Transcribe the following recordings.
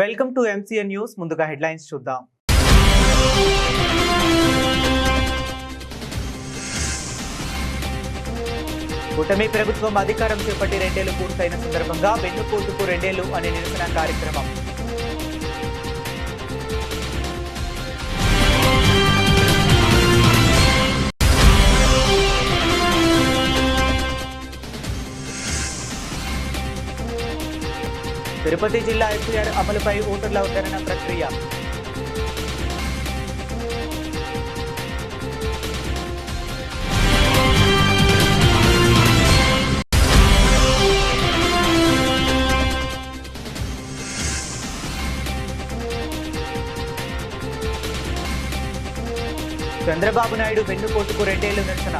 Welcome to MCN news. ముందుగా headlines చూద్దాం. కూటమి ప్రభుత్వం అధికారం చేపట్టి 2 ఏళ్లు పూర్తయిన సందర్భంగా వెన్నుపోటుకు 2 ఏళ్లు అనే నిరసన కార్యక్రమం. తిరుపతి జిల్లా ఎఫ్ఐఆర్ అమలుపై ఓటర్ల గణన ప్రక్రియ. చంద్రబాబు నాయుడు వెన్నుపోటుకు 2 ఏళ్లు నిరసన.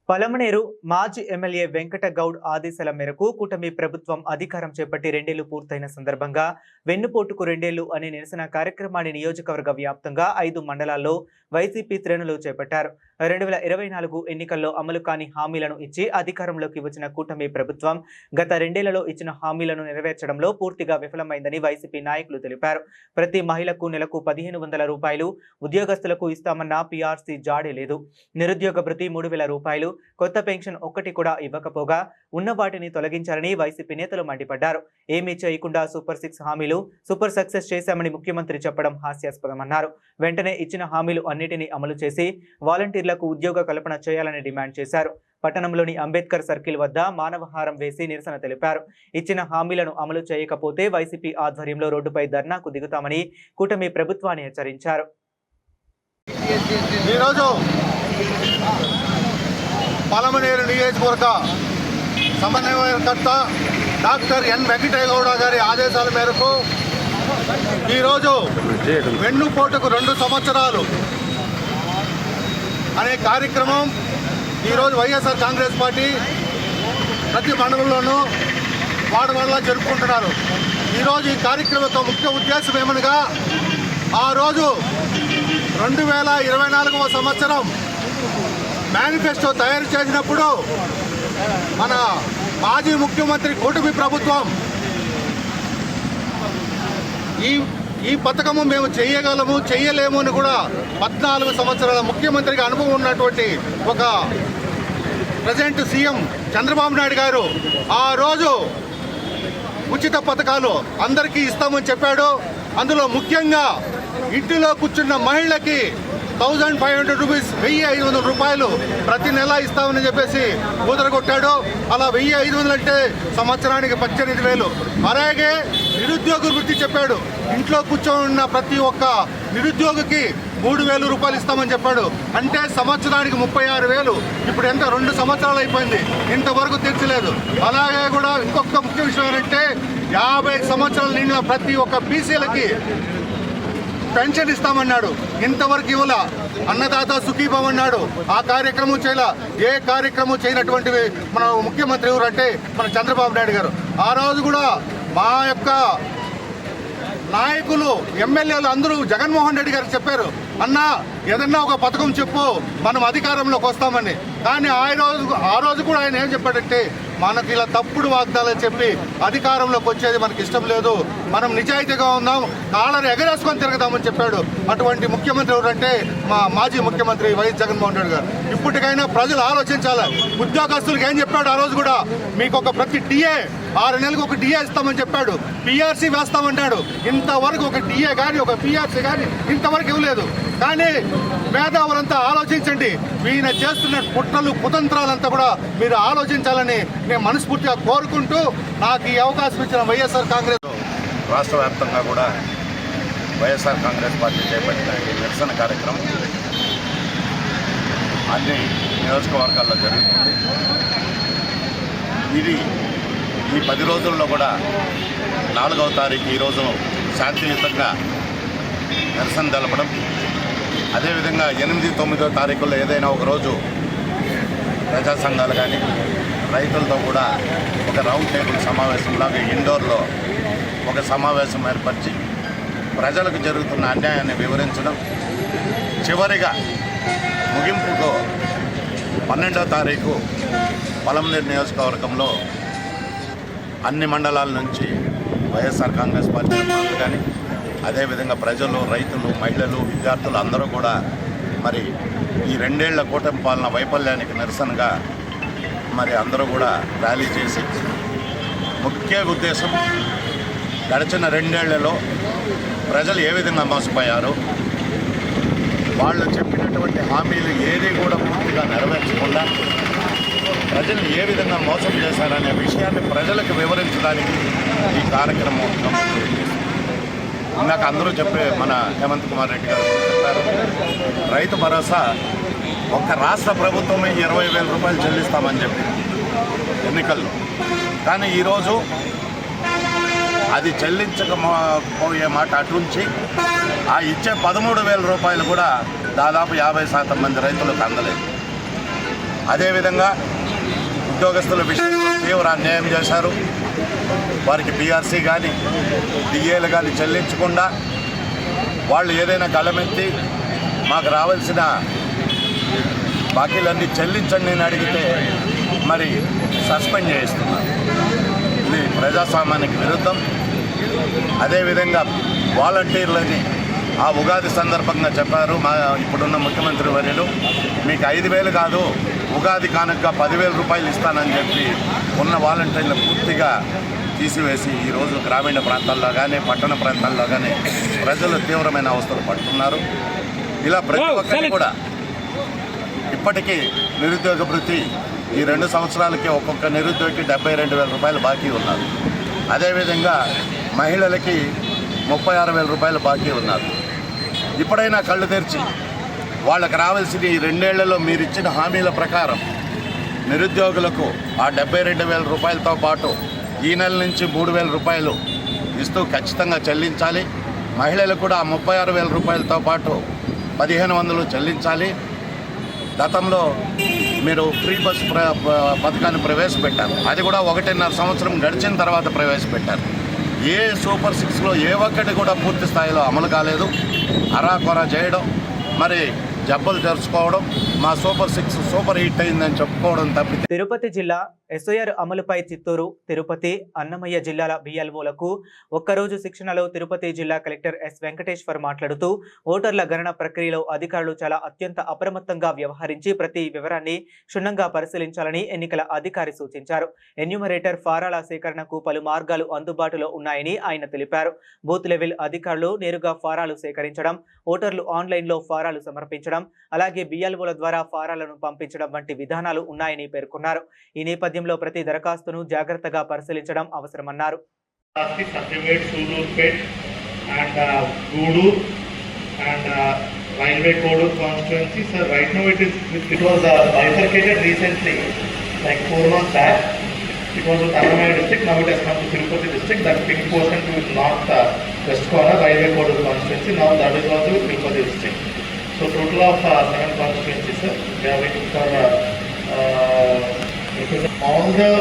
పలమనేరు మాజీ ఎమ్మెల్యే వెంకట గౌడ్ ఆదేశాల మేరకు కూటమి ప్రభుత్వం అధికారం చేపట్టి 2 ఏళ్లు పూర్తయిన సందర్భంగా వెన్నుపోటుకు 2 ఏళ్లు అనే నిరసన కార్యక్రమాన్ని నియోజకవర్గ వ్యాప్తంగా 5 మండలాల్లో వైసీపీ శ్రేణులు చేపట్టారు. 2024 ఎన్నికల్లో అమలు కాని హామీలను ఇచ్చి అధికారంలోకి వచ్చిన కూటమి ప్రభుత్వం గత 2 ఏళ్లలో ఇచ్చిన హామీలను నెరవేర్చడంలో పూర్తిగా విఫలమైందని వైసీపీ నాయకులు తెలిపారు. ప్రతి మహిళకు నెలకు 1500 రూపాయలు, ఉద్యోగస్తులకు ఇస్తామన్న పీఆర్సీ జాడే లేదు. నిరుద్యోగ భృతి 3000 రూపాయలు, కొత్త పెన్షన్ ఒక్కటి కూడా ఇవ్వకపోగా ఉన్న వాటిని తొలగించారని వైసీపీ నేతలు మండిపడ్డారు. ఏమీ చేయకుండా సూపర్ 6 హామీలు సూపర్ సక్సెస్ చేశామని ముఖ్యమంత్రి చెప్పడం హాస్యాస్పదమన్నారు. వెంటనే ఇచ్చిన హామీలు అన్నిటినీ అమలు చేసి వాలంటీర్లకు ఉద్యోగ కల్పన చేయాలని డిమాండ్ చేశారు. పట్టణంలోని అంబేద్కర్ సర్కిల్ వద్ద మానవహారం వేసి నిరసన తెలిపారు. ఇచ్చిన హామీలను అమలు చేయకపోతే వైసీపీ ఆధ్వర్యంలో రోడ్డుపై ధర్నాకు దిగుతామని కూటమి ప్రభుత్వాన్ని హెచ్చరించారు. పలమనేరు నియోజకవర్గ సమన్వయకర్త డాక్టర్ ఎన్ వెంకటేగౌడ గారి ఆదేశాల మేరకు ఈరోజు వెన్నుపోటుకు 2 సంవత్సరాలు అనే కార్యక్రమం ఈరోజు వైఎస్ఆర్ కాంగ్రెస్ పార్టీ ప్రతి మండలంలోనూ వాడవాడలా జరుపుకుంటున్నారు. ఈరోజు ఈ కార్యక్రమంతో ముఖ్య ఉద్దేశం ఏమనగా ఆ రోజు 2024వ సంవత్సరం మేనిఫెస్టో తయారు చేసినప్పుడు మన మాజీ ముఖ్యమంత్రి కూటమి ప్రభుత్వం ఈ పథకము మేము చేయగలము చేయలేము అని కూడా 14 సంవత్సరాల ముఖ్యమంత్రిగా అనుభవం ఉన్నటువంటి ఒక ప్రజెంట్ సీఎం చంద్రబాబు నాయుడు గారు ఆ రోజు ఉచిత పథకాలు అందరికీ ఇస్తామని చెప్పాడు. అందులో ముఖ్యంగా ఇంటిలో కూర్చున్న మహిళకి 1500 రూపీస్ 1500 రూపాయలు ప్రతి నెల ఇస్తామని చెప్పేసి ఊదరగొట్టాడు. అలా 1500 అంటే సంవత్సరానికి 18,000. అలాగే నిరుద్యోగ వృత్తి చెప్పాడు. ఇంట్లో కూర్చొని ప్రతి ఒక్క నిరుద్యోగికి 3000 రూపాయలు ఇస్తామని చెప్పాడు. అంటే సంవత్సరానికి 36,000. ఇప్పుడు ఎంత 2 సంవత్సరాలు అయిపోయింది, ఇంతవరకు తీర్చలేదు. అలాగే కూడా ఇంకొక ముఖ్య విషయం ఏంటంటే 50 సంవత్సరాలు నిండిన ప్రతి ఒక్క బీసీలకి పెన్షన్ ఇస్తామన్నాడు, ఇంతవరకు ఇవ్వాల. అన్నదాత సుఖీభవ అన్నాడు, ఆ కార్యక్రమం చేయాల. ఏ కార్యక్రమం చేయనటువంటివి మన ముఖ్యమంత్రి ఎవరు అంటే మన చంద్రబాబు నాయుడు గారు. ఆ రోజు కూడా మా యొక్క నాయకులు ఎమ్మెల్యేలు అందరూ జగన్మోహన్ రెడ్డి గారు చెప్పారు, అన్నా ఏదన్నా ఒక పథకం చెప్పు మనం అధికారంలోకి వస్తామని. కానీ ఆ రోజు కూడా ఆయన ఏం చెప్పాడంటే మనకి ఇలా తప్పుడు వాగ్దానాలు చెప్పి అధికారంలోకి వచ్చేది మనకి ఇష్టం లేదు, మనం నిజాయితీగా ఉందాం, కాళ్ళని ఎగరేసుకొని తిరగదామని చెప్పాడు. అటువంటి ముఖ్యమంత్రి ఎవరంటే మా మాజీ ముఖ్యమంత్రి వైఎస్ జగన్మోహన్ రెడ్డి గారు. ఇప్పటికైనా ప్రజలు ఆలోచించాలి. ఉద్యోగస్తులకు ఏం చెప్పాడు ఆ రోజు కూడా, మీకు ఒక ప్రతి డిఏ 6 నెలలకు ఒక డిఏ ఇస్తామని చెప్పాడు, పీఆర్సీ వేస్తామన్నాడు. ఇంతవరకు ఒక డిఏ కానీ ఒక పీఆర్సీ కానీ ఇంతవరకు ఇవ్వలేదు. కానీ మేధావులంతా ఆలోచించండి, ఈయన చేస్తున్న కుట్రలు కుతంత్రాలంతా కూడా మీరు ఆలోచించాలని నేను మనస్ఫూర్తిగా కోరుకుంటూ నాకు ఈ అవకాశం ఇచ్చిన వైఎస్ఆర్ కాంగ్రెస్ రాష్ట్ర వ్యాప్తంగా కూడా వైఎస్ఆర్ కాంగ్రెస్ పార్టీ చేపట్టిన ఈ నిరసన కార్యక్రమం అన్ని నియోజకవర్గాల్లో జరుగుతుంది. ఇది ఈ 10 రోజుల్లో కూడా 4వ తారీఖు ఈరోజు శాంతియుతంగా నిరసన తెలపడం, అదేవిధంగా 8, 9వ తారీఖుల్లో ఏదైనా ఒకరోజు ప్రజా సంఘాలు కానీ రైతులతో కూడా ఒక రౌండ్ టేబుల్ సమావేశంలాగా ఇండోర్లో ఒక సమావేశం ఏర్పరిచి ప్రజలకు జరుగుతున్న అన్యాయాన్ని వివరించడం, చివరిగా ముగింపుతో 12వ తారీఖు పొలంనేరు నియోజకవర్గంలో అన్ని మండలాల నుంచి వైఎస్ఆర్ కాంగ్రెస్ పార్టీ అభిమానులు కానీ అదేవిధంగా ప్రజలు, రైతులు, మహిళలు, విద్యార్థులు అందరూ కూడా మరి ఈ 2 ఏళ్ల కూటమి పాలన వైఫల్యానికి నిరసనగా మరి అందరూ కూడా ర్యాలీ చేసి ముఖ్య ఉద్దేశం గడిచిన 2 ఏళ్లలో ప్రజలు ఏ విధంగా మోసపోయారు, వాళ్ళు చెప్పినటువంటి హామీలు ఏది కూడా పూర్తిగా నెరవేర్చకుండా ప్రజలు ఏ విధంగా మోసం చేశారనే విషయాన్ని ప్రజలకు వివరించడానికి ఈ కార్యక్రమం ఇందాక అందరూ మన హేమంత్ కుమార్ రెడ్డి గారు చెప్పారు. రైతు భరోసా ఒక్క రాష్ట్ర ప్రభుత్వమే 20,000 రూపాయలు చెల్లిస్తామని చెప్పి ఎన్నికల్లో, కానీ ఈరోజు అది చెల్లించకపోయే మాట అటుంచి ఆ ఇచ్చే 13,000 రూపాయలు కూడా దాదాపు 50% మంది రైతులకు అందలేదు. అదేవిధంగా ఉద్యోగస్తుల విషయంలో తీవ్ర అన్యాయం చేశారు. వారికి పిఆర్సీ కానీ డిఏలు కానీ చెల్లించకుండా వాళ్ళు ఏదైనా గళమెత్తి మాకు రావాల్సిన బాకీలన్నీ చెల్లించండి అని అడిగితే మరి సస్పెండ్ చేయిస్తున్నారు. ఇది ప్రజాస్వామ్యానికి విరుద్ధం. అదేవిధంగా వాలంటీర్లని ఆ ఉగాది సందర్భంగా చెప్పారు ఇప్పుడున్న ముఖ్యమంత్రి వర్యులు, మీకు 5,000 కాదు ఉగాది కానుక 10,000 రూపాయలు ఇస్తానని చెప్పి ఉన్న వాలంటీర్లు పూర్తిగా తీసివేసి ఈరోజు గ్రామీణ ప్రాంతాల్లో కానీ పట్టణ ప్రాంతాల్లో కానీ ప్రజలు తీవ్రమైన అవస్థలు పడుతున్నారు. ఇలా ప్రతి ఒక్కరికి కూడా ఇప్పటికీ నిరుద్యోగ భృతి ఈ 2 సంవత్సరాలకి ఒక్కొక్క నిరుద్యోగికి 72,000 రూపాయలు బాకీ ఉన్నారు. అదేవిధంగా మహిళలకి 36,000 రూపాయలు బాకీ ఉన్నారు. ఇప్పుడైనా కళ్ళు తెరిచి వాళ్ళకి రావాల్సిన ఈ 2 ఏళ్లలో మీరు ఇచ్చిన హామీల ప్రకారం నిరుద్యోగులకు ఆ 72,000 రూపాయలతో పాటు ఈ నెల నుంచి 3,000 రూపాయలు ఇస్తూ ఖచ్చితంగా చెల్లించాలి. మహిళలకు కూడా ఆ 36,000 రూపాయలతో పాటు 1,500 చెల్లించాలి. గతంలో మీరు ఫ్రీ బస్ పథకాన్ని ప్రవేశపెట్టారు, అది కూడా 1.5 సంవత్సరం గడిచిన తర్వాత ప్రవేశపెట్టారు. ఏ సూపర్ 6లో ఏ ఒక్కటి కూడా పూర్తి స్థాయిలో అమలు కాలేదు. అరాకొరా చేయడం, మరి జబ్బులు తెరుచుకోవడం, మా సూపర్ 6 సూపర్ హిట్ అయిందని చెప్పుకోవడం తప్పితే. తిరుపతి జిల్లా ఎస్ఐఆర్ అమలుపై చిత్తూరు, తిరుపతి, అన్నమయ్య జిల్లాల బిఎల్ఓలకు ఒక్కరోజు శిక్షణలో తిరుపతి జిల్లా కలెక్టర్ ఎస్ వెంకటేశ్వర్ మాట్లాడుతూ ఓటర్ల గణన ప్రక్రియలో అధికారులు చాలా అత్యంత అప్రమత్తంగా వ్యవహరించి ప్రతి వివరాన్ని క్షుణ్ణంగా పరిశీలించాలని ఎన్నికల అధికారి సూచించారు. ఎన్యూమరేటర్ ఫారాల సేకరణకు పలు మార్గాలు అందుబాటులో ఉన్నాయని ఆయన తెలిపారు. బూత్ లెవెల్ అధికారులు నేరుగా ఫారాలు సేకరించడం, ఓటర్లు ఆన్లైన్లో ఫారాలు సమర్పించడం, అలాగే బిఎల్ఓల ద్వారా ఫారాలను పంపించడం వంటి విధానాలు ఉన్నాయని పేర్కొన్నారు. ఈ నేపథ్యంలో ప్రతి దరఖాస్తును జాగ్రత్తగా పరిశీలించడం అవసరమన్నారు. Railway Code constituency, sir. Right now it was bifurcated recently, like 4 months back. It was with Annamaya district. Now it has come to Tirupati district. That pink portion to north west corner Railway Code constituency. Now that is also with Tirupati district. So total of 7 constituencies, sir. We are waiting for all the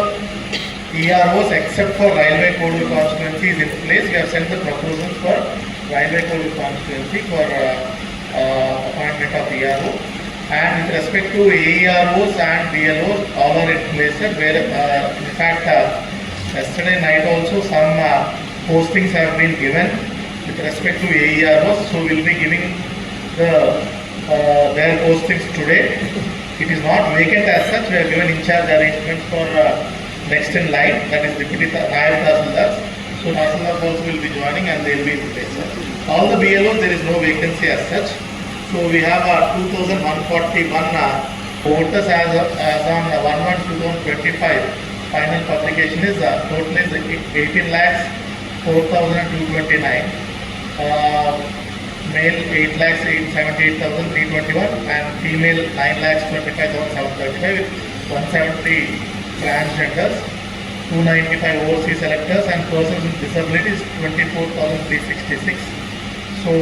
EROs except for Railway Code constituency is in place. We have sent the proposals for Railway Code constituency for appointment of ERO. And with respect to AEROs and BLOs, all are in place, sir. Where in fact yesterday night also some postings have been given with respect to AEROs. So we will be giving their postings today. It is not vacant as such. We have given in charge arrangements for next in line, that is Deputy Nayab Tahsildars. So Tahsildars also will be joining and they will be in place, sir. All the BLOs, there is no vacancy as such. So we have 2,141 voters as on 1/1/2025. Final publication is total is 18,04,229. Male 8,78,321 and female 9,25,735 with 170 transgenders, 295 overseas electors and persons with disabilities 24,366. So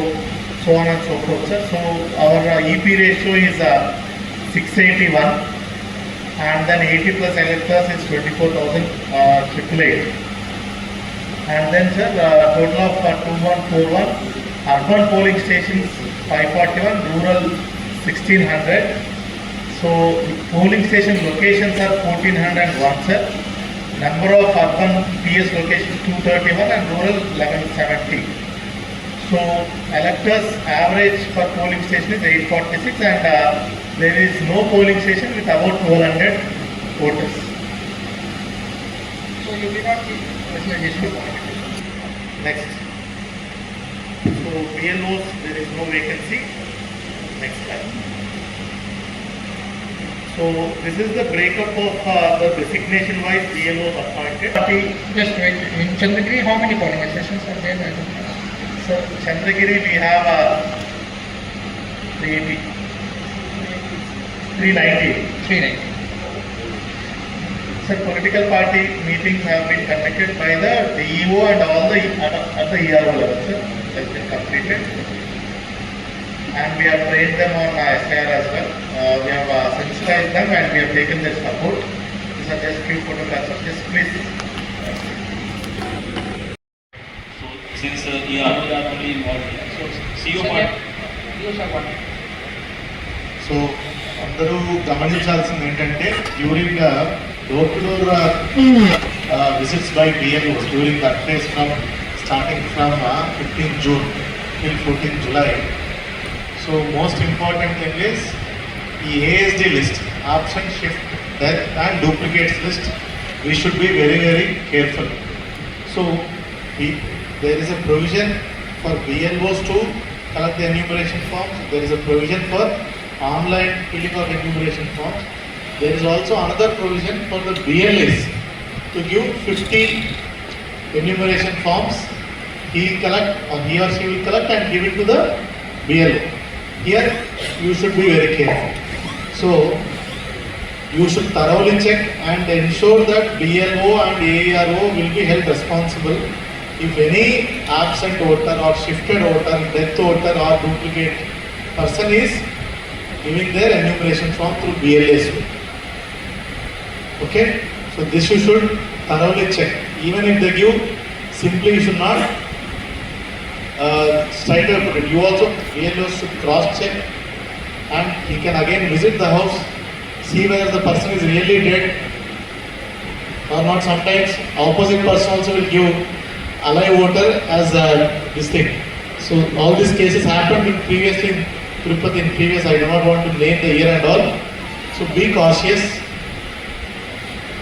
on and so forth, sir. So our EP ratio is 681 and then 80 plus electors is 24,888. And then, sir, total of 2141. Urban polling stations 541, rural 1600. So polling station locations are 1401, sir. Number of urban PS locations 231 and rural 1170. So electors average per polling station is 846 and there is no polling station with about 1200 voters. So you will not be presidential. Next. So BLOs, there is no vacancy. Next slide. So this is the breakup of the designation wise BLOs appointed. Just wait, in Chandragiri, how many polling stations are there? So Chandragiri we have 390. 390. So political party meetings have been conducted by the DEO and all the at the ERO level, sir. Has been completed. And we have trained them on SIR as well. We have sensitized them and we have taken their support. These are just few photographs of this, please. So since EROs are only involved here, so CO part. So అందరూ గమనించాల్సింది ఏంటంటే during door to door visits by BLOs during that phase from starting from 15 June till 14 July. So most important thing is ఈ ASD list option shift death and duplicates list we should be very very careful. So there is a provision for BLOs to collect the enumeration forms. There is a provision for online filling of enumeration forms. There is also another provision for the BLAs to give 50 enumeration forms. He or she will collect and give it to the BLO. Here you should be very careful. So you should thoroughly check and ensure that BLO and AERO will be held responsible if any absent voter or shifted voter, death voter or duplicate person is giving their enumeration form through BLAs. Okay, so this you should thoroughly check. Even if they give, simply you should not straight away put it. You also, BLOs should cross check and he can again visit the house, see whether the person is really dead or not. Sometimes opposite person also will give alive voter as this thing. So all these cases happened in previously in Tirupati in previous. I do not want to name the year and all. So be cautious.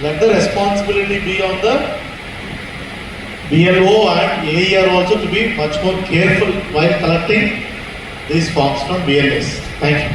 Let the responsibility be on the BLO and AER also to be much more careful while collecting these forms from BLS. Thank you.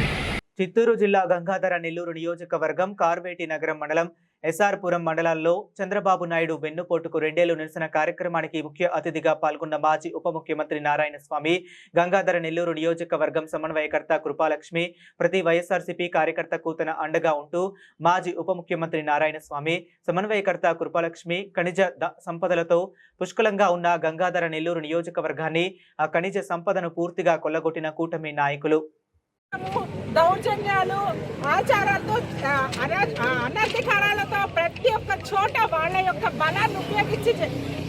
Chittoor జిల్లా గంగాధర నెల్లూరు నియోజకవర్గం కార్వేటి నగరం మండలం SR పురం మండలాల్లో చంద్రబాబు నాయుడు వెన్నుపోటుకు 2 ఏళ్లు నిరసన కార్యక్రమానికి ముఖ్య అతిథిగా పాల్గొన్న మాజీ ఉప ముఖ్యమంత్రి నారాయణ స్వామి, గంగాధర నెల్లూరు నియోజకవర్గం సమన్వయకర్త కృపాలక్ష్మి ప్రతి వైఎస్ఆర్సీపీ కార్యకర్తకు తన అండగా ఉంటూ మాజీ ఉప ముఖ్యమంత్రి నారాయణ స్వామి, సమన్వయకర్త కృపాలక్ష్మి ఖనిజ సంపదలతో పుష్కలంగా ఉన్న గంగాధర నెల్లూరు నియోజకవర్గాన్ని ఆ ఖనిజ సంపదను పూర్తిగా కొల్లగొట్టిన కూటమి నాయకులు. దౌర్జన్యాలు, ఆచారాలతో, అనధికారాలతో ప్రతి ఒక్క చోట వాళ్ళ యొక్క బలాన్ని ఉపయోగించి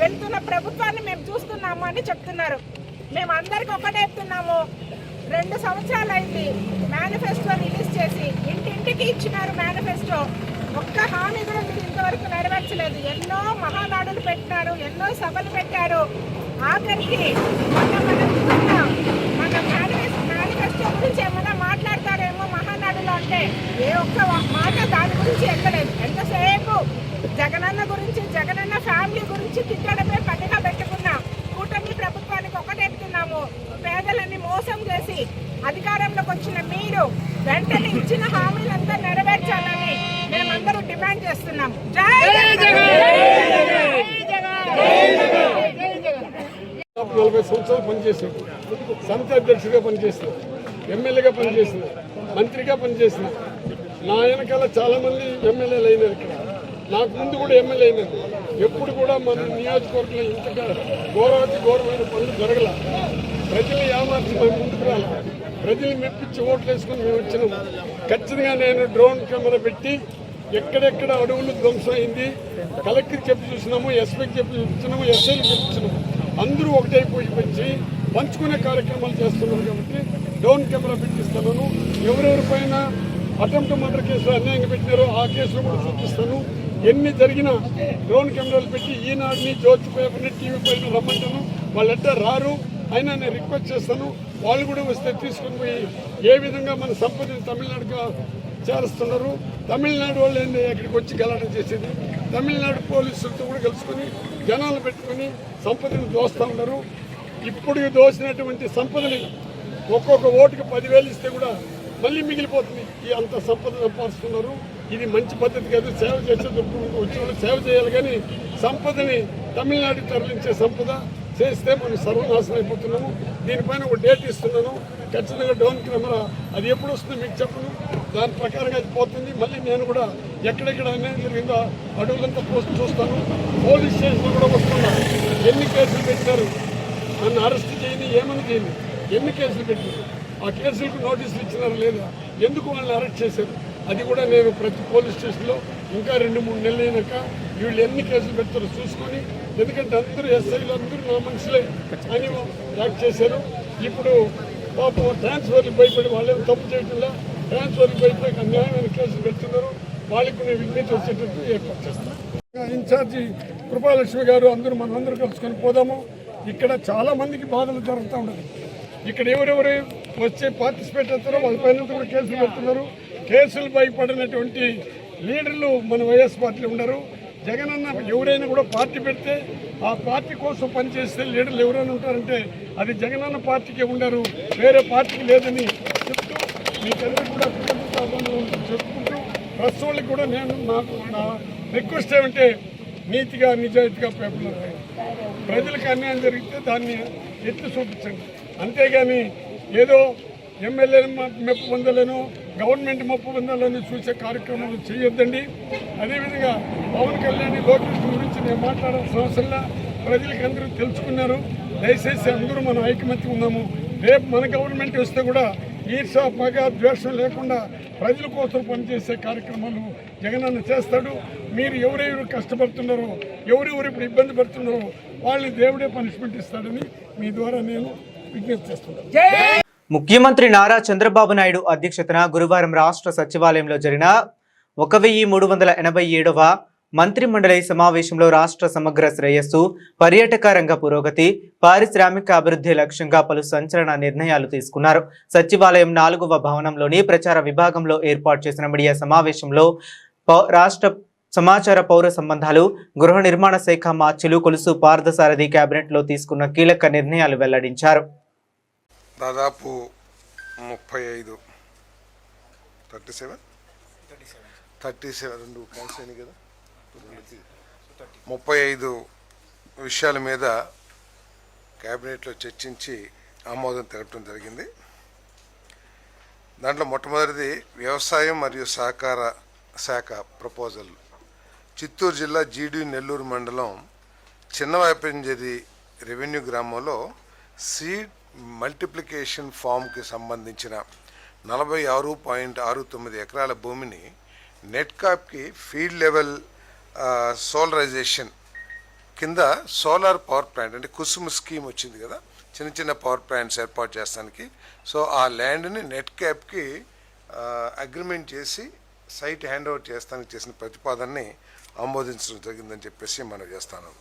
వెళ్తున్న ప్రభుత్వాన్ని మేము చూస్తున్నాము అని చెప్తున్నారు. మేము అందరికి ఒకటే చెప్తున్నాము. 2 సంవత్సరాలు అయింది మేనిఫెస్టో రిలీజ్ చేసి, ఇంటింటికి ఇచ్చినారు మేనిఫెస్టో. ఒక్క హామీ కూడా మీరు ఇంతవరకు నెరవేర్చలేదు. ఎన్నో మహానాడులు పెట్టినారు, ఎన్నో సభలు పెట్టారు. ఆఖరికి మన మేనిఫెస్టో గురించి ఏమైనా మాట్లాడతారేమో మహానాడులో అంటే ఏ ఒక్క మాట దాని గురించి ఎక్కలేదు. ఎంతసేపు జగనన్న గురించి, జగనన్న ఫ్యామిలీ గురించి తిట్టడమే పనిగా పెట్టుకున్నాం. కూటమి ప్రభుత్వానికి ఒకటెడుతున్నాము. పేదలని మోసం చేసి అధికారంలోకి వచ్చిన మీరు వెంటనే ఇచ్చిన హామీలంతా నెరవేర్చాలని మేమందరూ డిమాండ్ చేస్తున్నాము. జై జగన్! 40 సంవత్సరాలు పనిచేశాడు. సమితి అధ్యక్షుడిగా పనిచేసిన, ఎమ్మెల్యేగా పనిచేసిన, మంత్రిగా పనిచేసిన. నా వెనకాల చాలామంది ఎమ్మెల్యేలు అయినారు. ఇక్కడ నాకు ముందు కూడా ఎమ్మెల్యే అయినారు. ఎప్పుడు కూడా మన నియోజకవర్గంలో ఇంతగా ఘోరమైన పనులు జరగల. ప్రజల్ని ఏమార్చి మేము ముందుకు రాలి, ప్రజల్ని మెప్పించి ఓట్లు వేసుకుని మేము వచ్చినాము. ఖచ్చితంగా నేను డ్రోన్ కెమెరా పెట్టి ఎక్కడెక్కడ అడవులు ధ్వంసం అయింది కలెక్టర్ చెప్పి చూసినాము, ఎస్పీకి చెప్పి చూపించినాము, ఎస్ఐకి చూపించినాము. అందరూ ఒకటైపోయి వచ్చి పంచుకునే కార్యక్రమాలు చేస్తున్నాం. కాబట్టి డ్రోన్ కెమెరా పెట్టిస్తున్నాను. ఎవరెవరిపైన అటెంప్ట్ మర్డర్ కేసులో అన్యాయంగా పెట్టినారో ఆ కేసులో కూడా చూపిస్తాను. ఎన్ని జరిగినా డ్రోన్ కెమెరాలు పెట్టి ఈనాడుని, జ్యోతి పేపర్ని, టీవీ పైన రమ్మంటాను. వాళ్ళు ఎట్లా రారు అయినా నేను రిక్వెస్ట్ చేస్తాను. వాళ్ళు కూడా వస్తే తీసుకుని పోయి ఏ విధంగా మన సంపదని తమిళనాడుగా చేరుస్తున్నారు. తమిళనాడు వాళ్ళు ఏంటి ఎక్కడికి వచ్చి గలాటం చేసేది. తమిళనాడు పోలీసులతో కూడా కలుసుకొని జనాలు పెట్టుకొని సంపదని దోస్తూ ఉన్నారు. ఇప్పుడు దోసినటువంటి సంపదని ఒక్కొక్క ఓటుకు 10,000 ఇస్తే కూడా మళ్ళీ మిగిలిపోతుంది. ఈ అంత సంపద సంపాదిస్తున్నారు. ఇది మంచి పద్ధతి కాదు. సేవ చేసే వచ్చిన వాళ్ళు సేవ చేయాలి, కానీ సంపదని తమిళనాడుకి తరలించే సంపద చేస్తే మనం సర్వనాశనం అయిపోతున్నాము. దీనిపైన ఒక డేట్ ఇస్తున్నాను. ఖచ్చితంగా డ్రోన్ కెమెరా అది ఎప్పుడు వస్తుందో మీకు చెప్పను. దాని ప్రకారంగా అది పోతుంది. మళ్ళీ నేను కూడా ఎక్కడెక్కడ అన్యాయం జరిగిందో అడుగులంతా పోస్ట్ చూస్తాను. పోలీస్ స్టేషన్ కూడా వస్తున్నా. ఎన్ని కేసులు పెట్టారు, నన్ను అరెస్ట్ చేయని, ఏమని చేయని, ఎన్ని కేసులు పెట్టారు, ఆ కేసులకు నోటీసులు ఇచ్చినారు లేదా, ఎందుకు వాళ్ళని అరెస్ట్ చేశారు, అది కూడా నేను ప్రతి పోలీస్ స్టేషన్లో ఇంకా 2-3 నెలలు అయినాక వీళ్ళు ఎన్ని కేసులు పెడతారో చూసుకొని, ఎందుకంటే అందరూ ఎస్ఐలు అందరూ నా మనుషులే అని యాక్ట్ చేశారు. ఇప్పుడు పాపం ట్రాన్స్ఫర్లు భయపడి వాళ్ళేం తప్పు చేయకుండా ట్రాన్స్ఫర్లు భయపడి అన్యాయమైన కేసులు పెడుతున్నారు. వాళ్ళకి నేను విజ్ఞప్తి వచ్చేటట్టు ఏర్పాటు చేస్తాను. ఇన్ఛార్జి కృపాలక్ష్మి గారు అందరూ మనందరూ కలుసుకొని పోదాము. ఇక్కడ చాలా మందికి బాధలు జరుగుతూ ఉండదు. ఇక్కడ ఎవరెవరు వచ్చే పార్టిసిపేట్ అవుతారో వాళ్ళ పైన కూడా కేసులు పెడుతున్నారు. కేసులు భయపడినటువంటి లీడర్లు మన వైఎస్ పార్టీలో ఉన్నారు. జగనన్న ఎవరైనా కూడా పార్టీ పెడితే ఆ పార్టీ కోసం పనిచేస్తే లీడర్లు ఎవరైనా ఉంటారంటే అది జగనన్న పార్టీకే ఉండరు, వేరే పార్టీకి లేదని చెప్తూ మీకందరికీ కూడా చెప్పుకుంటూ ప్రెస్ వాళ్ళకి కూడా నేను నా రిక్వెస్ట్ ఏమంటే నీతిగా నిజాయితీగా పేపర్లు రాయండి. ప్రజలకు అన్యాయం జరిగితే దాన్ని ఎత్తి చూపించండి. అంతేగాని ఏదో ఎమ్మెల్యే మెప్పు పొందలేను, గవర్నమెంట్ మెప్పు పొందాలని చూసే కార్యక్రమాలు చేయొద్దండి. అదేవిధంగా పవన్ కళ్యాణ్, లోకేష్ గురించి నేను మాట్లాడాల్సిన అవసరంలా. ప్రజలకు అందరూ తెలుసుకున్నారు. దయచేసి అందరూ మనం ఐకమత్యం ఉన్నాము. రేపు మన గవర్నమెంట్ వస్తే కూడా ఈర్ష, పగ, ద్వేషం లేకుండా ప్రజల కోసం పనిచేసే కార్యక్రమాలు జగనన్న చేస్తాడు. మీరు ఎవరెవరు కష్టపడుతున్నారో, ఎవరెవరు ఇప్పుడు ఇబ్బంది పడుతున్నారో వాళ్ళని దేవుడే పనిష్మెంట్ ఇస్తాడని మీ ద్వారా నేను విజ్ఞప్తి చేస్తున్నాను. ముఖ్యమంత్రి నారా చంద్రబాబు నాయుడు అధ్యక్షతన గురువారం రాష్ట్ర సచివాలయంలో జరిగిన 1387వ మంత్రిమండలి సమావేశంలో రాష్ట్ర సమగ్ర శ్రేయస్సు, పర్యాటక రంగ పురోగతి, పారిశ్రామిక అభివృద్ధి లక్ష్యంగా పలు సంచలన నిర్ణయాలు తీసుకున్నారు. సచివాలయం 4వ భవనంలోని ప్రచార విభాగంలో ఏర్పాటు చేసిన మీడియా సమావేశంలో రాష్ట్ర సమాచార, పౌర సంబంధాలు, గృహ నిర్మాణ శాఖ మార్చులు కొలుసు పార్థసారథి కేబినెట్లో తీసుకున్న కీలక నిర్ణయాలు వెల్లడించారు. దాదాపు 35 విషయాల మీద కేబినెట్లో చర్చించి ఆమోదం తెలపడం జరిగింది. దాంట్లో మొట్టమొదటిది వ్యవసాయం మరియు సహకార శాఖ ప్రపోజల్. చిత్తూరు జిల్లా జీడి నెల్లూరు మండలం చిన్నవాయపంజరి రెవెన్యూ గ్రామంలో సీడ్ మల్టిప్లికేషన్ ఫామ్కి సంబంధించిన 46.69 ఎకరాల భూమిని నెట్కాప్కి ఫీల్డ్ లెవెల్ సోలరైజేషన్ కింద సోలార్ పవర్ ప్లాంట్ అంటే కుసుమ్ స్కీమ్ వచ్చింది కదా, చిన్న చిన్న పవర్ ప్లాంట్స్ ఏర్పాటు చేస్తానికి. సో ఆ ల్యాండ్ని నెట్కాప్కి అగ్రిమెంట్ చేసి సైట్ హ్యాండ్ ఓవర్ చేస్తానికి చేసిన ప్రతిపాదనని ఆమోదించడం జరిగిందని చెప్పేసి మనం చేస్తాను.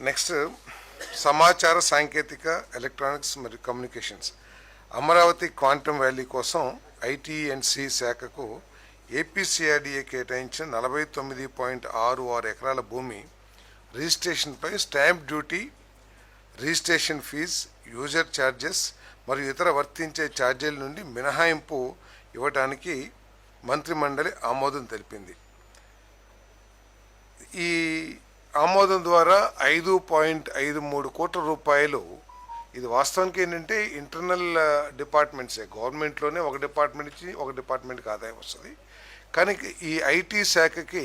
నెక్స్ట్ సమాచార సాంకేతిక, ఎలక్ట్రానిక్స్ మరియు కమ్యూనికేషన్స్. అమరావతి క్వాంటమ్ వ్యాలీ కోసం ఐటీఎన్సీ శాఖకు ఏపీసీఆర్డీఏ కేటాయించిన 49.66 ఎకరాల భూమి రిజిస్ట్రేషన్పై stamp duty, registration fee, user charges మరియు ఇతర వర్తించే ఛార్జీల నుండి మినహాయింపు ఇవ్వడానికి మంత్రిమండలి ఆమోదం తెలిపింది. ఈ ఆమోదం ద్వారా 5.53 కోట్ల రూపాయలు, ఇది వాస్తవానికి ఏంటంటే ఇంటర్నల్ డిపార్ట్మెంట్సే, గవర్నమెంట్లోనే ఒక డిపార్ట్మెంట్ నుంచి ఒక డిపార్ట్మెంట్కి ఆదాయం వస్తుంది. కానీ ఈ ఐటీ శాఖకి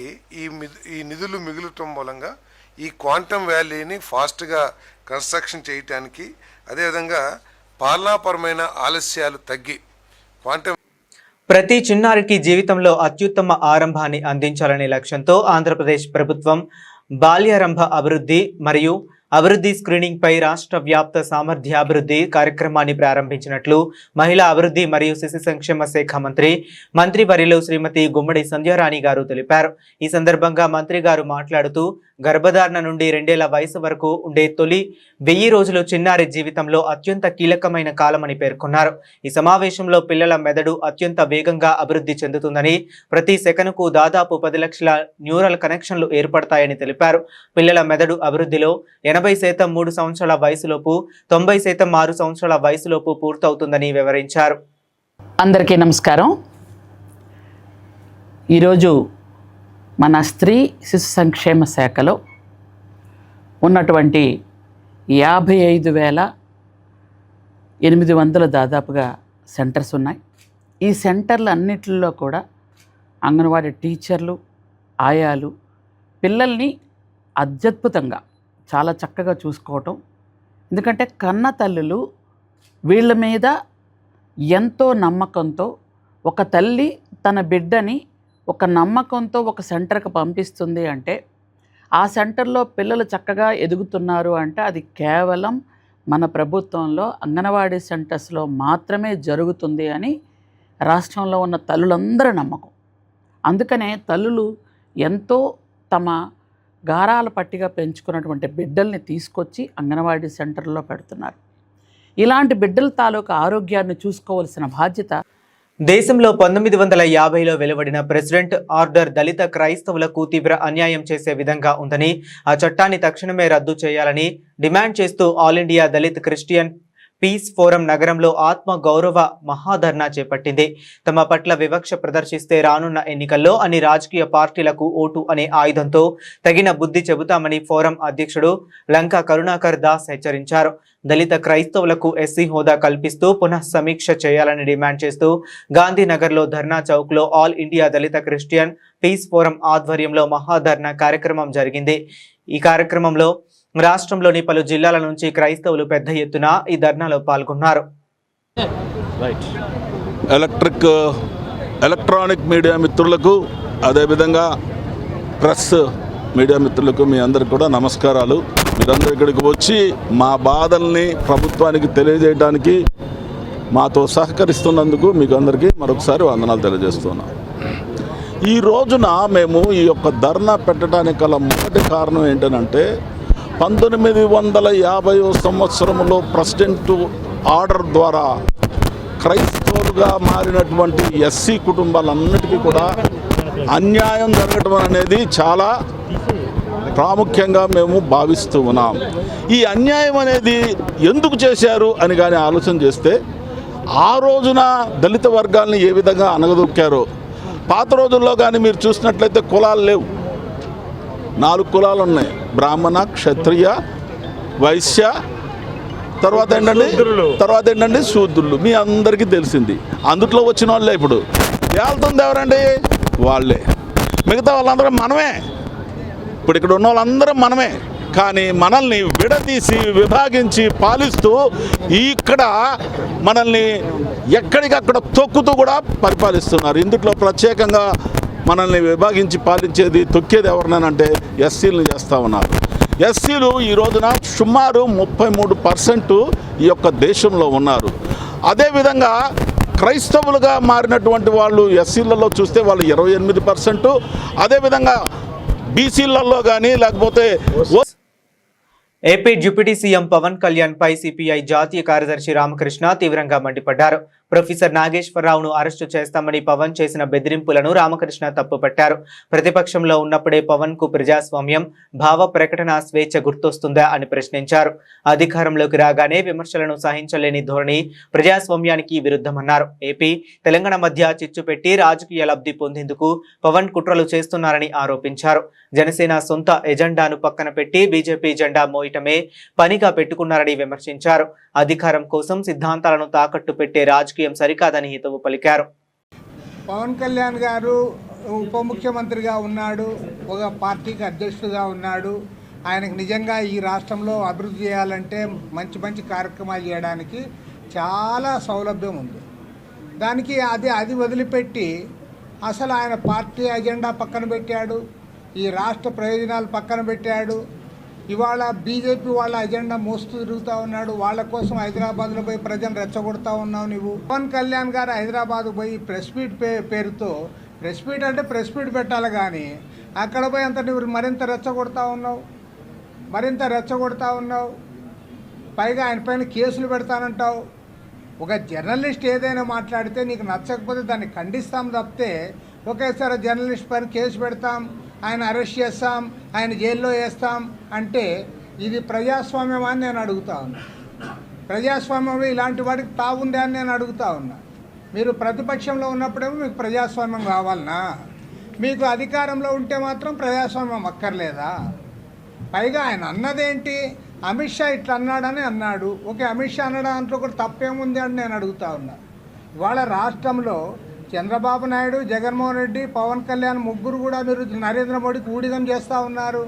ఈ నిధులు మిగులటం మూలంగా ఈ క్వాంటమ్ వ్యాలీని ఫాస్ట్గా కన్స్ట్రక్షన్ చేయటానికి, అదేవిధంగా పాలనాపరమైన ఆలస్యాలు తగ్గి క్వాంటమ్ ప్రతి చిన్నారికి జీవితంలో అత్యుత్తమ ఆరంభాన్ని అందించాలనే లక్ష్యంతో ఆంధ్రప్రదేశ్ ప్రభుత్వం బాల్యారంభ అభివృద్ధి మరియు అభివృద్ధి స్క్రీనింగ్ పై రాష్ట్ర వ్యాప్త సామర్థ్యాభివృద్ధి కార్యక్రమాన్ని ప్రారంభించినట్లు మహిళా అభివృద్ధి మరియు శిశు సంక్షేమ శాఖ మంత్రివర్యులు శ్రీమతి గుమ్మడి సంధ్యారాణి గారు తెలిపారు. ఈ సందర్భంగా మంత్రి గారు మాట్లాడుతూ గర్భధారణ నుండి 2 ఏళ్ల వయసు వరకు ఉండే తొలి 1000 రోజులు చిన్నారి జీవితంలో అత్యంత కీలకమైన కాలమని పేర్కొన్నారు. ఈ సమావేశంలో పిల్లల మెదడు అత్యంత వేగంగా అభివృద్ధి చెందుతుందని, ప్రతి సెకనుకు దాదాపు 10 లక్షల న్యూరల్ కనెక్షన్లు ఏర్పడతాయని తెలిపారు. పిల్లల మెదడు అభివృద్ధిలో 80% 3 సంవత్సరాల వయసులోపు, 90% 6 సంవత్సరాల వయసులోపు పూర్తవుతుందని వివరించారు. అందరికీ నమస్కారం. ఈరోజు మన స్త్రీ శిశు సంక్షేమ శాఖలో ఉన్నటువంటి 55,800 దాదాపుగా సెంటర్స్ ఉన్నాయి. ఈ సెంటర్లు అన్నిటిలో కూడా అంగన్వాడీ టీచర్లు, ఆయాలు పిల్లల్ని అత్యద్భుతంగా చాలా చక్కగా చూసుకోవటం. ఎందుకంటే కన్న తల్లులు వీళ్ళ మీద ఎంతో నమ్మకంతో, ఒక తల్లి తన బిడ్డని ఒక నమ్మకంతో ఒక సెంటర్కి పంపిస్తుంది అంటే, ఆ సెంటర్లో పిల్లలు చక్కగా ఎదుగుతున్నారు అంటే అది కేవలం మన ప్రభుత్వంలో అంగన్వాడీ సెంటర్స్లో మాత్రమే జరుగుతుంది అని రాష్ట్రంలో ఉన్న తల్లులందరూ నమ్మకం. అందుకనే తల్లులు ఎంతో తమ గారాల పట్టిగా పెంచుకున్నటువంటి బిడ్డల్ని తీసుకొచ్చి అంగన్వాడీ సెంటర్లో పెడుతున్నారు. ఇలాంటి బిడ్డల తాలూకు ఆరోగ్యాన్ని చూసుకోవాల్సిన బాధ్యత దేశంలో 1950లో వెలువడిన ప్రెసిడెంట్ ఆర్డర్ దళిత క్రైస్తవులకు తీవ్ర అన్యాయం చేసే విధంగా ఉందని, ఆ చట్టాన్ని తక్షణమే రద్దు చేయాలని డిమాండ్ చేస్తూ all India Dalit Christian peace forum నగరంలో ఆత్మ గౌరవ మహాధర్నా చేపట్టింది. తమ పట్ల వివక్ష ప్రదర్శిస్తే రానున్న ఎన్నికల్లో అన్ని రాజకీయ పార్టీలకు ఓటు అనే ఆయుధంతో తగిన బుద్ధి చెబుతామని ఫోరం అధ్యక్షుడు లంకా కరుణాకర్ దాస్ హెచ్చరించారు. దళిత క్రైస్తవులకు ఎస్సీ హోదా కల్పిస్తూ పునః సమీక్ష చేయాలని డిమాండ్ చేస్తూ గాంధీనగర్లో ధర్నా చౌక్లో ఆల్ ఇండియా దళిత క్రిస్టియన్ పీస్ ఫోరం ఆధ్వర్యంలో మహాధర్నా కార్యక్రమం జరిగింది. ఈ కార్యక్రమంలో రాష్ట్రంలోని పలు జిల్లాల నుంచి క్రైస్తవులు పెద్ద ఎత్తున ఈ ధర్నాలో పాల్గొన్నారు. ఎలక్ట్రానిక్ మీడియా మిత్రులకు, అదేవిధంగా ప్రెస్ మీడియా మిత్రులకు మీ అందరికి కూడా నమస్కారాలు. మీరందరూ ఇక్కడికి వచ్చి మా బాధల్ని ప్రభుత్వానికి తెలియజేయడానికి మాతో సహకరిస్తున్నందుకు మీకు అందరికీ మరొకసారి వందనాలు తెలియజేస్తున్నాం. ఈ రోజున మేము ఈ యొక్క ధర్నా పెట్టడానికి గల మొదటి కారణం ఏంటంటే, 1950 సంవత్సరంలో ప్రెసిడెంట్ ఆర్డర్ ద్వారా క్రైస్తవులుగా మారినటువంటి ఎస్సీ కుటుంబాలన్నిటికీ కూడా అన్యాయం జరగటం అనేది చాలా ప్రాముఖ్యంగా మేము భావిస్తూ ఉన్నాం. ఈ అన్యాయం అనేది ఎందుకు చేశారు అని కానీ ఆలోచన చేస్తే, ఆ రోజున దళిత వర్గాల్ని ఏ విధంగా అనగదొక్కారో, పాత రోజుల్లో కానీ మీరు చూసినట్లయితే కులాలు లేవు. 4 కులాలు ఉన్నాయి: బ్రాహ్మణ, క్షత్రియ, వైశ్య, తర్వాత ఏంటండి శూద్రులు. మీ అందరికీ తెలిసింది. అందుట్లో వచ్చిన వాళ్ళే ఇప్పుడు ఏళ్తుంది ఎవరండి? వాళ్ళే. మిగతా వాళ్ళందరూ మనమే. ఇప్పుడు ఇక్కడ ఉన్న వాళ్ళందరూ మనమే. కానీ మనల్ని విడదీసి విభాగించి పాలిస్తూ ఇక్కడ మనల్ని ఎక్కడికక్కడ తొక్కుతూ కూడా పరిపాలిస్తున్నారు. ఇందులో ప్రత్యేకంగా మనల్ని విభాగించి పాలించేది, తొక్కేది ఎవరినంటే ఎస్సీలను చేస్తూ ఉన్నారు. ఎస్సీలు ఈ రోజున సుమారు 33% ఈ యొక్క దేశంలో ఉన్నారు. అదేవిధంగా క్రైస్తవులుగా మారినటువంటి వాళ్ళు ఎస్సీలలో చూస్తే వాళ్ళు 28%. అదేవిధంగా బీసీలలో కానీ లేకపోతే AP deputy CM Pawan Kalyan పై సిపిఐ జాతీయ కార్యదర్శి రామకృష్ణ తీవ్రంగా మండిపడ్డారు. ప్రొఫెసర్ నాగేశ్వరరావును అరెస్టు చేస్తామని పవన్ చేసిన బెదిరింపులను రామకృష్ణ తప్పుపట్టారు. ప్రతిపక్షంలో ఉన్నప్పుడే పవన్ కు ప్రజాస్వామ్యం, భావ ప్రకటన స్వేచ్ఛ గుర్తొస్తుందా అని ప్రశ్నించారు. అధికారంలోకి రాగానే విమర్శలను సహించలేని ధోరణి ప్రజాస్వామ్యానికి విరుద్ధమన్నారు. ఏపీ, తెలంగాణ మధ్య చిచ్చు పెట్టి రాజకీయ లబ్ధి పొందేందుకు పవన్ కుట్రలు చేస్తున్నారని ఆరోపించారు. జనసేన సొంత ఎజెండాను పక్కన పెట్టి బీజేపీ జెండా మోయటమే పనిగా పెట్టుకున్నారని విమర్శించారు. అధికారం కోసం సిద్ధాంతాలను తాకట్టు పెట్టే రాజకీయం సరికాదని హితవు పలికారు. పవన్ కళ్యాణ్ గారు ఉప ముఖ్యమంత్రిగా ఉన్నాడు, ఒక పార్టీకి అధ్యక్షుడిగా ఉన్నాడు. ఆయనకు నిజంగా ఈ రాష్ట్రంలో అభివృద్ధి చేయాలంటే మంచి మంచి కార్యక్రమాలు చేయడానికి చాలా సౌలభ్యం ఉంది. దానికి అది వదిలిపెట్టి అసలు ఆయన పార్టీ అజెండా పక్కన పెట్టాడు, ఈ రాష్ట్ర ప్రయోజనాలు పక్కన పెట్టాడు. ఇవాళ బీజేపీ వాళ్ళ ఎజెండా మోస్తూ తిరుగుతూ ఉన్నాడు. వాళ్ళ కోసం హైదరాబాద్లో పోయి ప్రజలు రెచ్చగొడతా ఉన్నావు నువ్వు. పవన్ కళ్యాణ్ గారు హైదరాబాద్ పోయి ప్రెస్ మీట్ పేరుతో, ప్రెస్ మీట్ అంటే ప్రెస్ మీట్ పెట్టాలి కానీ అక్కడ పోయి అంత నువ్వు మరింత రెచ్చగొడతా ఉన్నావు. పైగా ఆయన పైన కేసులు పెడతానంటావు. ఒక జర్నలిస్ట్ ఏదైనా మాట్లాడితే నీకు నచ్చకపోతే దాన్ని ఖండిస్తాం తప్పితే ఒకేసారి జర్నలిస్ట్ పైన కేసు పెడతాం, ఆయన అరెస్ట్ చేస్తాం, ఆయన జైల్లో వేస్తాం అంటే ఇది ప్రజాస్వామ్యం అని నేను అడుగుతా ఉన్నా. ప్రజాస్వామ్యం ఇలాంటి వాటికి తావుందా అని నేను అడుగుతా ఉన్నా. మీరు ప్రతిపక్షంలో ఉన్నప్పుడేమో మీకు ప్రజాస్వామ్యం కావాలనా? మీకు అధికారంలో ఉంటే మాత్రం ప్రజాస్వామ్యం అక్కర్లేదా? పైగా ఆయన అన్నదేంటి, అమిత్ షా ఇట్లా అన్నాడని అన్నాడు. ఓకే, అమిత్ షా అన్న దాంట్లో కూడా తప్పేముంది అని నేను అడుగుతా ఉన్నా. ఇవాళ రాష్ట్రంలో చంద్రబాబు నాయుడు, జగన్మోహన్ రెడ్డి, పవన్ కళ్యాణ్ ముగ్గురు కూడా మీరు నరేంద్ర మోడీకి ఊడిగం చేస్తూ ఉన్నారు.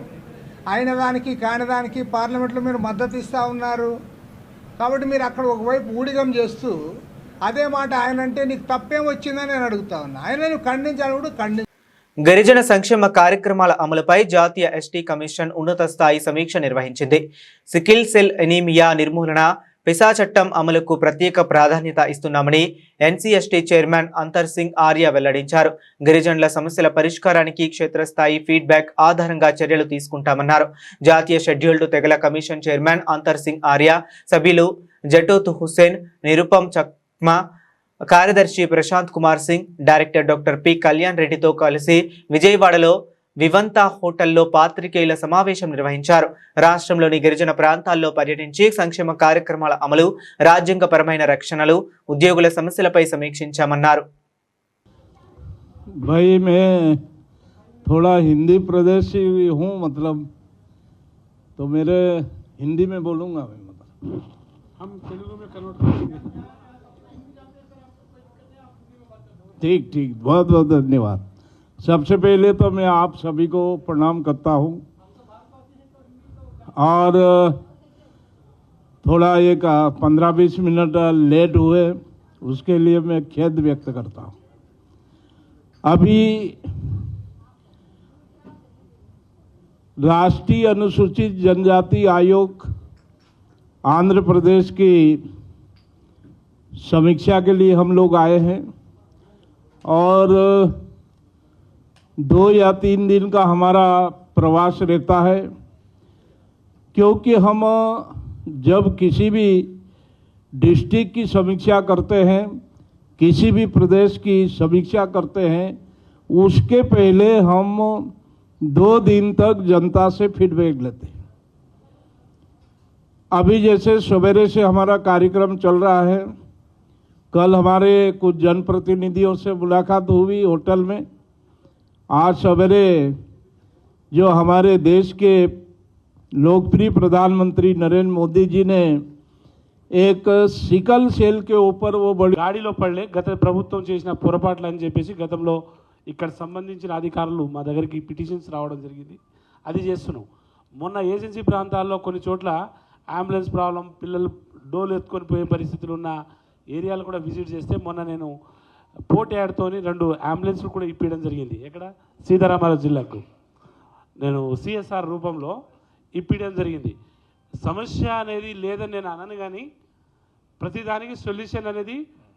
అయిన దానికి కాని దానికి పార్లమెంట్లో మీరు మద్దతు ఇస్తూ ఉన్నారు. కాబట్టి మీరు అక్కడ ఒకవైపు ఊడిగం చేస్తూ అదే మాట ఆయన అంటే నీకు తప్పేం వచ్చిందని నేను అడుగుతా ఉన్నా. ఆయన నువ్వు ఖండించాలి కూడా గిరిజన సంక్షేమ కార్యక్రమాల అమలుపై జాతీయ ఎస్టీ కమిషన్ ఉన్నత స్థాయి సమీక్ష నిర్వహించింది. సికిల్ సెల్ ఎనీమియా నిర్మూలన, పిసా చట్టం అమలుకు ప్రత్యేక ప్రాధాన్యత ఇస్తున్నామని ఎన్సీఎస్టీ చైర్మన్ అంతర్ సింగ్ ఆర్య వెల్లడించారు. గిరిజనుల సమస్యల పరిష్కారానికి క్షేత్రస్థాయి ఫీడ్బ్యాక్ ఆధారంగా చర్యలు తీసుకుంటామన్నారు. జాతీయ షెడ్యూల్డ్ తెగల కమిషన్ చైర్మన్ అంతర్ సింగ్ ఆర్య, సభ్యులు జటూత్ హుస్సేన్, నిరుపమ్ చక్మా, కార్యదర్శి Prashant Kumar Singh, director doctor P Kalyan రెడ్డితో కలిసి విజయవాడలో వివంతా హోటల్లో పాత్రికేయుల సమావేశం నిర్వహించారు. రాష్ట్రంలోని గిరిజన ప్రాంతాల్లో పర్యటించి సంక్షేమ కార్యక్రమాల అమలు, రాజ్యాంగపరమైన రక్షణలు, ఉద్యోగుల సమస్యలపై సమీక్షించామన్నారు. भाई मैं थोड़ा हिंदी प्रदेशी हूँ, मतलब तो मेरे हिंदी में बोलूँगा मैं, मतलब हम तेलुगु में कन्वर्ट करेंगे। ठीक, बहुत बहुत धन्यवाद। सबसे पहले तो मैं आप सभी को प्रणाम करता हूँ और थोड़ा एक 15-20 मिनट लेट हुए उसके लिए मैं खेद व्यक्त करता हूँ। अभी राष्ट्रीय अनुसूचित जनजाति आयोग आंध्र प्रदेश की समीक्षा के लिए हम लोग आए हैं और 2 या 3 दिन का हमारा प्रवास रहता है, क्योंकि हम जब किसी भी डिस्ट्रिक्ट की समीक्षा करते हैं, किसी भी प्रदेश की समीक्षा करते हैं, उसके पहले हम 2 दिन तक जनता से फीडबैक लेते हैं। अभी जैसे सवेरे से हमारा कार्यक्रम चल रहा है, कल हमारे कुछ जनप्रतिनिधियों से मुलाकात हुई होटल में। आज सवेरे जो हमारे देश के लोकप्रिय प्रधानमंत्री नरेंद्र मोदी जी ने एक సికల్ సెల్ के ऊपर वो बड़ी గాడిలో పడలే గత ప్రభుత్వం చేసిన పొరపాట్లు అని చెప్పేసి గతంలో ఇక్కడ సంబంధించిన అధికారులు మా దగ్గరికి పిటిషన్స్ రావడం జరిగింది. అది చేస్తున్నాం. మొన్న ఏజెన్సీ ప్రాంతాల్లో కొన్ని చోట్ల అంబులెన్స్ ప్రాబ్లం, పిల్లలు డోలు ఎత్తుకొని పోయే పరిస్థితులు ఉన్న ఏరియాలు కూడా విజిట్ చేస్తే మొన్న నేను పోర్ట్ యాడ్తోని 2 అంబులెన్స్లు కూడా ఇప్పించడం జరిగింది. ఎక్కడ సీతారామరాజు జిల్లాకు నేను సిఎస్ఆర్ రూపంలో ఇప్పించడం జరిగింది. సమస్య అనేది లేదని నేను అనను, కానీ ప్రతిదానికి సొల్యూషన్ అనేది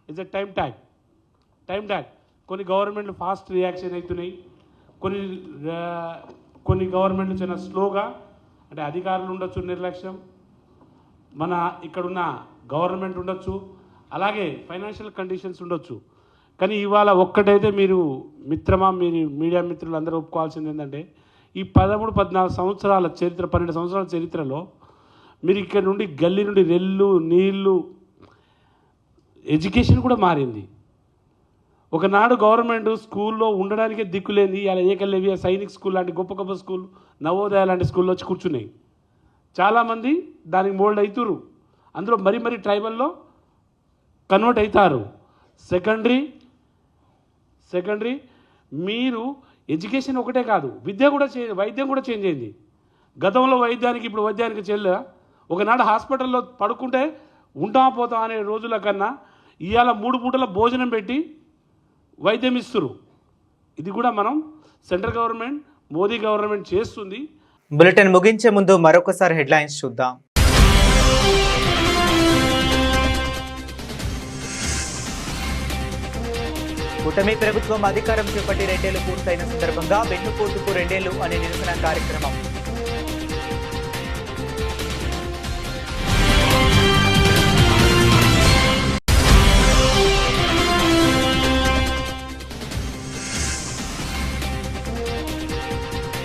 ఇస్ ఎ టైం ట్యాగ్. కొన్ని గవర్నమెంట్లు ఫాస్ట్ రియాక్షన్ అవుతున్నాయి, కొన్ని గవర్నమెంట్లు చాలా స్లోగా, అంటే అధికారులు ఉండొచ్చు నిర్లక్ష్యం, మన ఇక్కడున్న గవర్నమెంట్ ఉండొచ్చు, అలాగే ఫైనాన్షియల్ కండిషన్స్ ఉండొచ్చు. కానీ ఇవాళ ఒక్కటైతే మీరు మీడియా మిత్రులు అందరూ ఒప్పుకోవాల్సింది ఏంటంటే ఈ 13-14 సంవత్సరాల చరిత్ర, 12 సంవత్సరాల చరిత్రలో మీరు ఇక్కడ నుండి గల్లీ నుండి రెల్లు, నీళ్లు, ఎడ్యుకేషన్ కూడా మారింది. ఒకనాడు గవర్నమెంట్ స్కూల్లో ఉండడానికే దిక్కులేంది. ఇలా ఏకలవ్య సైనిక్ స్కూల్ లాంటి గొప్ప గొప్ప స్కూల్, నవోదయ లాంటి స్కూల్లో వచ్చి కూర్చున్నాయి. చాలామంది దానికి మోల్డ్ అవుతారు. అందులో మరీ ట్రైబల్లో కన్వర్ట్ అవుతారు. సెకండరీ మీరు ఎడ్యుకేషన్ ఒకటే కాదు, వైద్యం కూడా చేంజ్ అయింది. గతంలో వైద్యానికి ఇప్పుడు వైద్యానికి చెల్లె. ఒకనాడు హాస్పిటల్లో పడుకుంటే ఉంటామా పోతాం అనే రోజుల కన్నా ఇవాళ 3 పూటల భోజనం పెట్టి వైద్యం ఇస్తున్నారు. ఇది కూడా మనం సెంట్రల్ గవర్నమెంట్, మోదీ గవర్నమెంట్ చేస్తుంది. బులెటిన్ ముగించే ముందు మరొకసారి హెడ్లైన్స్ చూద్దాం. కూటమి ప్రభుత్వం అధికారం చేపట్టి 2 ఏళ్లు పూర్తయిన సందర్భంగా వెన్నుపోటుకు 2 ఏళ్లు అనే నిరసన కార్యక్రమం.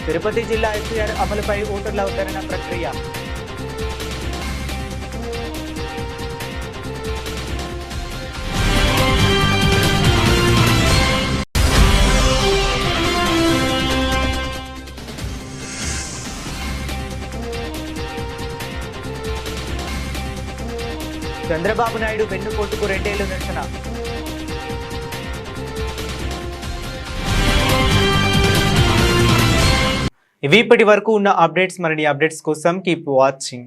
తిరుపతి జిల్లా ఎస్ఐఆర్ అమలుపై ఓటర్ల ఉద్ధరణ ప్రక్రియ. చంద్రబాబు నాయుడు వెన్నుపోటుకు 2 ఏళ్లు నిరసన. ఇవి ఇప్పటి వరకు ఉన్న అప్డేట్స్. మరిన్ని అప్డేట్స్ కోసం కీప్ వాచింగ్.